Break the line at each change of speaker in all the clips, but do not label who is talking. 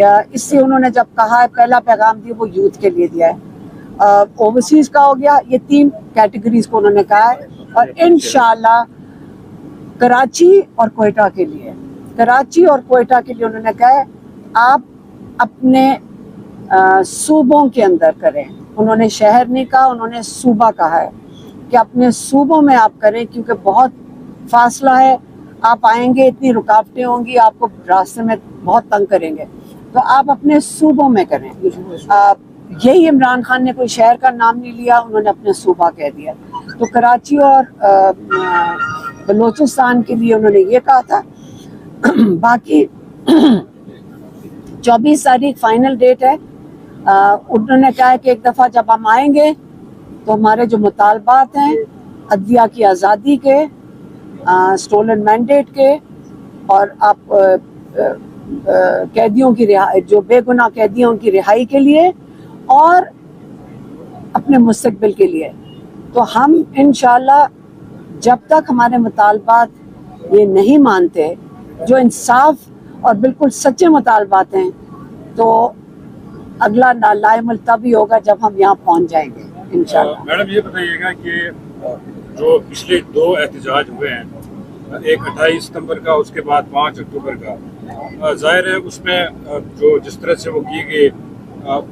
اس سے انہوں نے جب کہا ہے پہلا پیغام دیا وہ یوتھ کے لیے دیا ہے. اوورسیز کا ہو گیا, یہ 3 کیٹیگریز کو انہوں نے کہا ہے, اور انشاءاللہ کراچی اور کوئٹہ کے لیے انہوں نے کہا ہے آپ اپنے صوبوں کے اندر کریں. انہوں نے شہر نہیں کہا, انہوں نے صوبہ کہا ہے کہ اپنے صوبوں میں آپ کریں, کیونکہ بہت فاصلہ ہے, آپ آئیں گے اتنی رکاوٹیں ہوں گی, آپ کو راستے میں بہت تنگ کریں گے, تو آپ اپنے صوبوں میں کریں. یہی عمران خان نے کوئی شہر کا نام نہیں لیا, انہوں نے اپنے صوبہ کہہ دیا. تو کراچی اور بلوچستان کے لیے انہوں نے یہ کہا تھا. باقی 24 تاریخ فائنل ڈیٹ ہے. انہوں نے کہا ہے کہ ایک دفعہ جب ہم آئیں گے تو ہمارے جو مطالبات ہیں عدلیہ کی آزادی کے, سٹولن مینڈیٹ کے, اور آپ قیدیوں کی رہائی, جو بے گناہ قیدیوں کی رہائی کے لیے اور اپنے مستقبل کے لیے, تو ہم انشاءاللہ جب تک ہمارے مطالبات یہ نہیں مانتے, جو انصاف اور بالکل سچے مطالبات ہیں, تو اگلا لائم تب ہوگا جب ہم یہاں پہنچ جائیں گے انشاءاللہ.
میڈم یہ بتائیے گا کہ جو پچھلے 2 احتجاج ہوئے ہیں, ایک 28 ستمبر کا, اس کے بعد 5 اکتوبر کا, ظاہر ہے اس میں جو جس طرح سے وہ کی گئی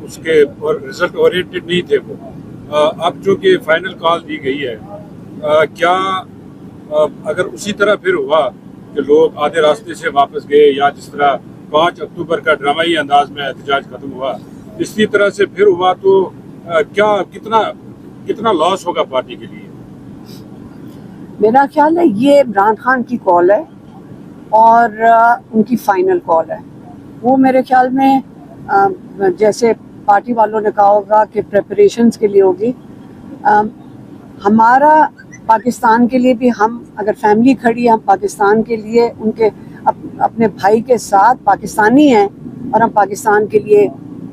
اس کے رزلٹ اورینٹڈ نہیں تھے وہ. اب جو کہ فائنل کال دی گئی ہے, کیا اگر اسی طرح پھر ہوا کہ لوگ آدھے راستے سے واپس گئے, یا جس طرح 5 اکتوبر کا ڈرامائی انداز میں احتجاج ختم ہوا, اسی طرح سے پھر ہوا, تو کیا کتنا لاس ہوگا پارٹی کے لیے؟
میرا خیال ہے یہ عمران خان کی کال ہے اور ان کی فائنل کال ہے. وہ میرے خیال میں جیسے پارٹی والوں نے کہا ہوگا کہ پریپریشنز کے لیے ہوگی. ہمارا پاکستان کے لیے بھی, ہم اگر فیملی کھڑی ہے, ہم پاکستان کے لیے ان کے اپنے بھائی کے ساتھ پاکستانی ہیں, اور ہم پاکستان کے لیے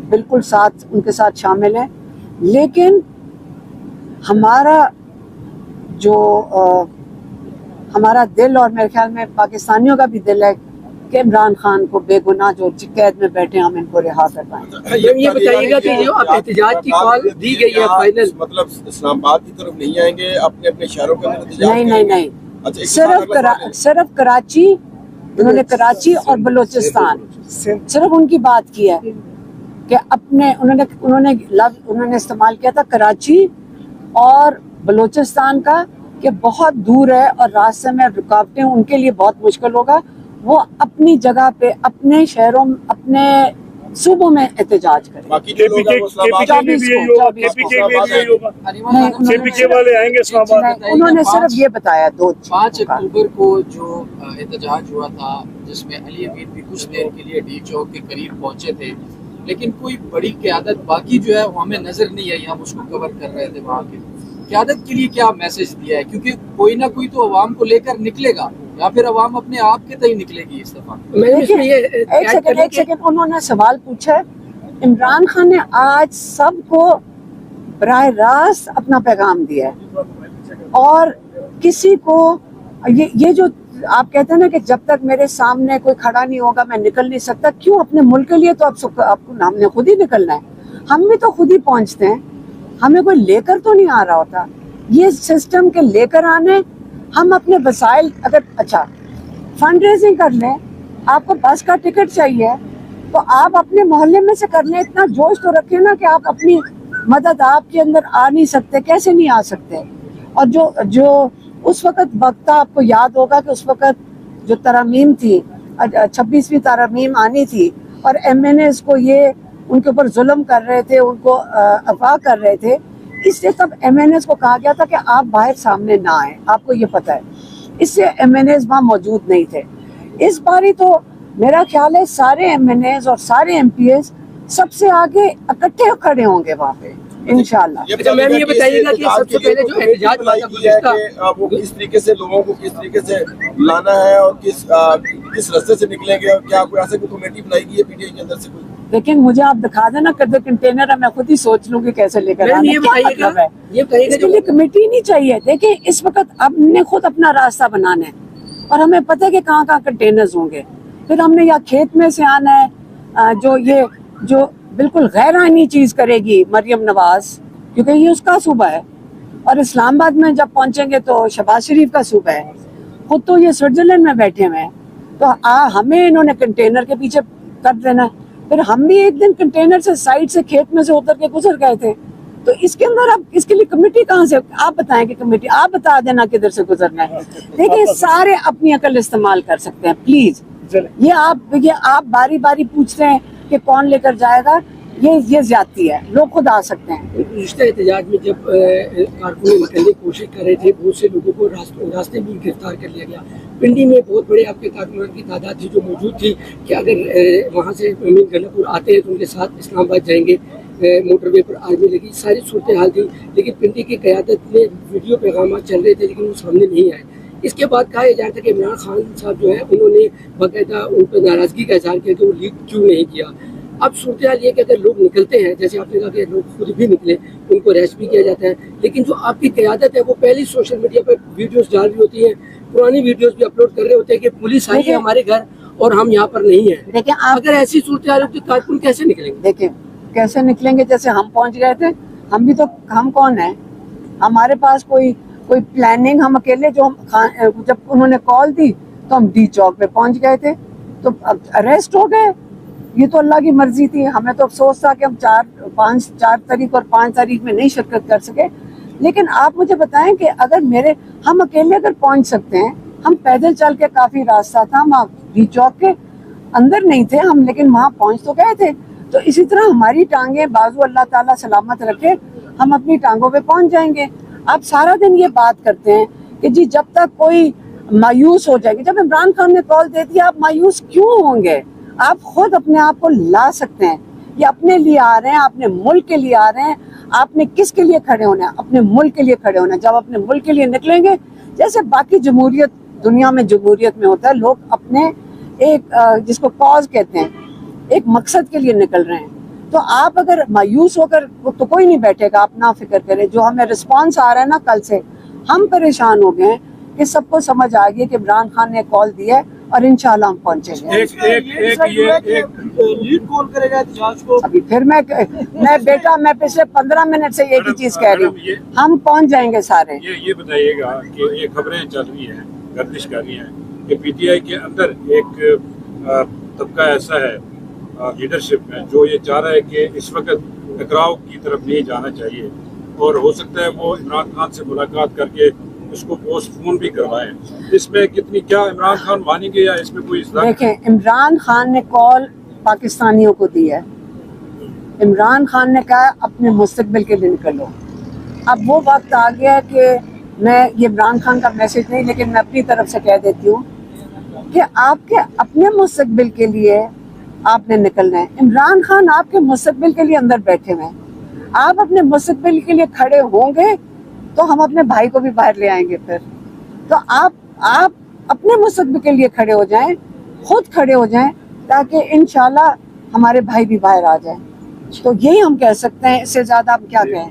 بالکل ساتھ ان کے ساتھ شامل ہیں. لیکن ہمارا جو ہمارا دل, اور میرے خیال میں پاکستانیوں کا بھی دل ہے کہ عمران خان کو بے گناہ جو قید میں بیٹھے ہم ان کو رہا کر پائیں.
یہ بتائیے گا کہ جو آپ احتجاج کی کال دی گئی ہے فائنل,
مطلب اسلام آباد کی طرف نہیں آئیں گے, اپنے اپنے شہروں کے اندر
نہیں, صرف کراچی, انہوں نے کراچی اور بلوچستان صرف ان کی بات کی ہے کہ اپنے انہوں نے استعمال کیا تھا کراچی اور بلوچستان کا, کہ بہت دور ہے اور راستے میں رکاوٹیں ان کے لیے بہت مشکل ہوگا. وہ اپنی جگہ پہ اپنے شہروں, اپنے صوبوں میں احتجاج کریں. انہوں نے صرف یہ بتایا
5 اکتوبر کو جو احتجاج ہوا تھا, جس میں علی امین بھی کچھ دیر کے لیے ڈی چوک کے قریب پہنچے تھے, لیکن کوئی بڑی قیادت باقی جو ہے وہ ہمیں نظر نہیں آئی. ہم اس کو کور کر رہے تھے. وہاں کی قیادت کے لیے کیا میسج دیا ہے, کیونکہ کوئی نہ کوئی تو عوام کو لے کر نکلے گا, یا پھر عوام اپنے آپ کے تئیں نکلے گی اس دفعہ؟
ایک سیکنڈ, انہوں نے سوال پوچھا. عمران خان نے آج سب کو براہ راست اپنا پیغام دیا ہے, اور کسی کو یہ جو آپ کہتے ہیں نا کہ جب تک میرے سامنے کوئی کھڑا نہیں ہوگا میں نکل نہیں سکتا. کیوں؟ اپنے ملک کے لیے تو ہم نے خود ہی نکلنا ہے. ہم بھی تو خود ہی پہنچتے ہیں, ہمیں کوئی لے کر تو نہیں آ رہا ہوتا. یہ سسٹم کے لے کر آنے, ہم اپنے وسائل, اگر اچھا فنڈ ریزنگ کر لیں, آپ کو بس کا ٹکٹ چاہیے تو آپ اپنے محلے میں سے کر لیں. اتنا جوش تو رکھیں نا کہ آپ اپنی مدد آپ کے اندر آ نہیں سکتے, کیسے نہیں آ سکتے. اور جو اس وقت تھا, آپ کو یاد ہوگا کہ اس وقت جو ترامیم تھی, 26ویں ترامیم آنی تھی, اور ایم این ایز کو یہ ان کے اوپر ظلم کر رہے تھے, ان کو اغوا کر رہے تھے, اس لیے تب ایم این ایز کو کہا گیا تھا کہ آپ باہر سامنے نہ آئیں. آپ کو یہ پتہ ہے, اس سے ایم این ایز وہاں موجود نہیں تھے. اس باری تو میرا خیال ہے سارے ایم این ایز اور سارے ایم پی ایز سب سے آگے اکٹھے کھڑے ہوں گے وہاں پہ انشاءاللہ.
میم یہ بتائیے گا کہ سب سے پہلے جو احتجاج
وہ کس طریقے سے لوگوں کو کس طریقے سے لانا ہے, اور کس راستے سے نکلیں گے, اور کیا کوئی ایسے کوئی کمیٹی بنائی گئی ہے پی ٹی آئی کے اندر سے؟ کوئی
لیکن مجھے آپ دکھا دینا کدھر کنٹینر ہے, میں خود ہی سوچ لوں گی کیسے لے کر آنا. اس کے لیے کمیٹی نہیں چاہیے. دیکھیں اس وقت ہم نے خود اپنا راستہ بنانا ہے, اور ہمیں پتہ ہے کہ کہاں کنٹینرز ہوں گے. پھر ہم نے یا کھیت میں سے آنا ہے, جو بالکل غیر آئینی چیز کرے گی مریم نواز، کیونکہ یہ اس کا صوبہ ہے، اور اسلام آباد میں جب پہنچیں گے تو شہباز شریف کا صوبہ ہے، خود تو یہ سوئٹزرلینڈ میں بیٹھے ہوئے ہیں، تو ہمیں انہوں نے کنٹینر کے پیچھے کر دینا ہے۔ پھر ہم بھی ایک دن کنٹینر سے سائڈ سے کھیت میں سے اتر کے گزر گئے تھے، تو اس کے اندر اب اس کے لیے کمیٹی کہاں سے؟ آپ بتائیں کہ کمیٹی، آپ بتا دینا کدھر سے گزرنا ہے۔ دیکھیں سارے اپنی عقل استعمال کر سکتے ہیں پلیز، یہ آپ باری باری پوچھتے ہیں کہ کون لے کر جائے گا، یہ زیادتی ہے، لوگ خود آ سکتے ہیں۔
رشتہ احتجاج میں جب کارکنوں نکلنے کی کوشش کر رہے تھے، بہت سے لوگوں کو راستے میں گرفتار کر لیا گیا۔ پنڈی میں بہت بڑے آپ کے کارکنوں کی تعداد تھی جو موجود تھی کہ اگر وہاں سے گنہ پور آتے ہیں تو ان کے ساتھ اسلام آباد جائیں گے، موٹر وے پر آرمی لگی، ساری صورتحال تھی، لیکن پنڈی کی قیادت میں ویڈیو پیغامات چل رہے تھے لیکن وہ سامنے نہیں آئے۔ اس کے بعد کہا جا رہا تھا کہ عمران خان صاحب جو ہے انہوں نے باقاعدہ ان پر ناراضگی کا اظہار کیا کہ وہ لیک کیوں نہیں کیا۔ اب صورتحال یہ کہ اگر لوگ نکلتے ہیں، جیسے آپ نے کہا کہ لوگ خود بھی نکلے، ان کو ریسٹ بھی کیا جاتا ہے، لیکن جو آپ کی قیادت ہے وہ پہلی سوشل میڈیا پر ویڈیوز ڈال رہی ہوتی ہیں، پرانی ویڈیوز بھی اپلوڈ کر رہے ہوتے ہیں کہ پولیس آئی ہے ہمارے گھر اور ہم یہاں پر نہیں ہیں۔
دیکھیں
اگر ایسی صورتحال ہوتی تو کارکن کیسے نکلیں گے؟
دیکھیں کیسے نکلیں گے، جیسے ہم پہنچ گئے تھے، ہم کون ہیں؟ ہمارے پاس کوئی پلاننگ، ہم اکیلے جب انہوں نے کال دی تو ہم ڈی چوک پہ پہنچ گئے تھے، تو اریسٹ ہو گئے۔ یہ تو اللہ کی مرضی تھی، ہمیں تو افسوس تھا کہ ہم 4 تاریخ اور 5 تاریخ میں نہیں شرکت کر سکے، لیکن آپ مجھے بتائیں کہ اگر ہم اکیلے اگر پہنچ سکتے ہیں، ہم پیدل چل کے کافی راستہ تھا، ہم ڈی چوک کے اندر نہیں تھے ہم، لیکن وہاں پہنچ تو گئے تھے۔ تو اسی طرح ہماری ٹانگیں بازو اللہ تعالیٰ سلامت رکھے، ہم اپنی ٹانگوں پہ پہنچ جائیں گے۔ آپ سارا دن یہ بات کرتے ہیں کہ جی جب تک کوئی مایوس ہو جائے گی، جب عمران خان نے کال دے دی آپ مایوس کیوں ہوں گے؟ آپ خود اپنے آپ کو لا سکتے ہیں، یہ اپنے لیے آ رہے ہیں، اپنے ملک کے لیے آ رہے ہیں۔ آپ نے کس کے لیے کھڑے ہونا ہے؟ اپنے ملک کے لیے کھڑے ہونا ہے۔ جب اپنے ملک کے لیے نکلیں گے، جیسے باقی دنیا میں جمہوریت میں ہوتا ہے، لوگ اپنے ایک جس کو کاز کہتے ہیں، ایک مقصد کے لیے نکل رہے ہیں، تو آپ اگر مایوس ہو کر تو کوئی نہیں بیٹھے گا، آپ نہ فکر کریں۔ جو ہمیں رسپانس آ رہا ہے نا کل سے، ہم پریشان ہو گئے ہیں کہ سب کو سمجھ آ گئی کہ عمران خان نے کال دی ہے اور انشاءاللہ ہم پہنچیں گے۔
لیڈ کون کرے گا احتجاج کو؟
ابھی پھر میں پچھلے 15 منٹ سے ایک ہی چیز کہہ رہی ہوں، ہم پہنچ جائیں گے سارے۔
یہ بتائیے گا کہ یہ خبریں چل رہی ہیں، گردش کر رہی ہیں کہ پی ٹی آئی کے اندر ایک طبقہ ایسا ہے لیڈرشپ میں جو یہ چاہ رہا ہے کہ اس وقت ٹکراؤ کی طرف نہیں جانا چاہیے، اور ہو سکتا ہے وہ عمران خان سے ملاقات کر کے اس کو پوسٹ پون بھی کروائیں۔ اس میں کیا عمران خان مانیں گے یا اس میں کوئی اصلاح؟
دیکھیں عمران خان نے کال پاکستانیوں کو دی ہے، عمران خان نے کہا اپنے مستقبل کے لیے نکلو۔ اب وہ وقت آ گیا کہ یہ عمران خان کا میسج نہیں، لیکن میں اپنی طرف سے کہہ دیتی ہوں کہ آپ کے اپنے مستقبل کے لیے آپ نے نکلنا ہے۔ عمران خان آپ کے مستقبل کے لیے اندر بیٹھے ہوئے ہیں، آپ اپنے مستقبل کے لیے کھڑے ہوں گے تو ہم اپنے بھائی کو بھی باہر لے آئیں گے۔ پھر تو آپ اپنے مستقبل کے لیے کھڑے ہو جائیں، خود کھڑے ہو جائیں، تاکہ انشاءاللہ ہمارے بھائی بھی باہر آ جائیں۔ تو یہی ہم کہہ سکتے ہیں، اس سے زیادہ ہم کیا کہیں۔